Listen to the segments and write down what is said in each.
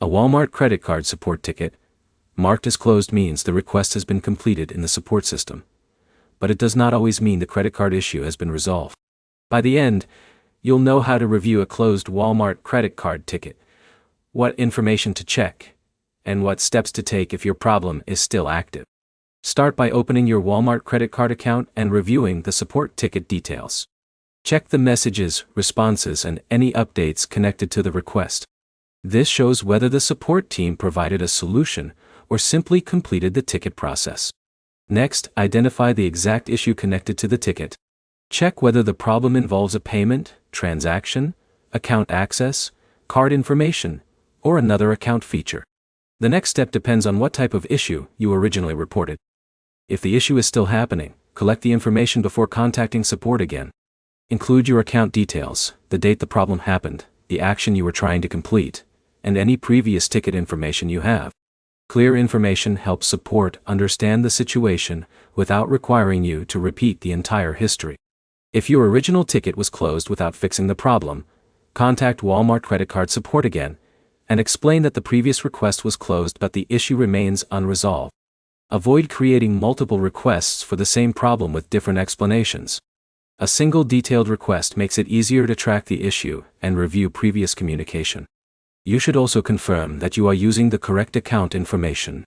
A Walmart credit card support ticket, marked as closed, means the request has been completed in the support system. But it does not always mean the credit card issue has been resolved. By the end, you'll know how to review a closed Walmart credit card ticket, what information to check, and what steps to take if your problem is still active. Start by opening your Walmart credit card account and reviewing the support ticket details. Check the messages, responses, and any updates connected to the request. This shows whether the support team provided a solution or simply completed the ticket process. Next, identify the exact issue connected to the ticket. Check whether the problem involves a payment, transaction, account access, card information, or another account feature. The next step depends on what type of issue you originally reported. If the issue is still happening, collect the information before contacting support again. Include your account details, the date the problem happened, the action you were trying to complete, and any previous ticket information you have. Clear information helps support understand the situation without requiring you to repeat the entire history. If your original ticket was closed without fixing the problem, contact Walmart credit card support again and explain that the previous request was closed but the issue remains unresolved. Avoid creating multiple requests for the same problem with different explanations. A single detailed request makes it easier to track the issue and review previous communication. You should also confirm that you are using the correct account information.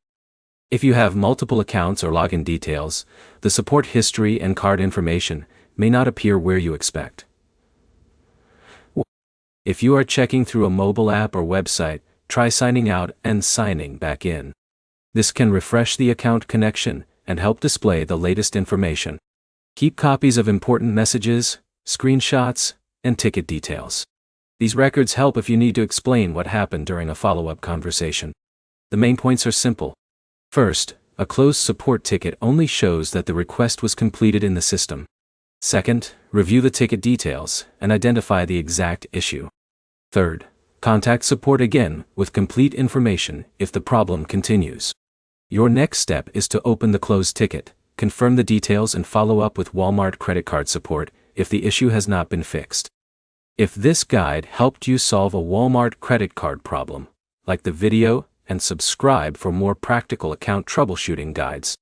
If you have multiple accounts or login details, the support history and card information may not appear where you expect. If you are checking through a mobile app or website, try signing out and signing back in. This can refresh the account connection and help display the latest information. Keep copies of important messages, screenshots, and ticket details. These records help if you need to explain what happened during a follow-up conversation. The main points are simple. First, a closed support ticket only shows that the request was completed in the system. Second, review the ticket details and identify the exact issue. Third, contact support again with complete information if the problem continues. Your next step is to open the closed ticket, confirm the details, and follow up with Walmart credit card support if the issue has not been fixed. If this guide helped you solve a Walmart credit card problem, like the video and subscribe for more practical account troubleshooting guides.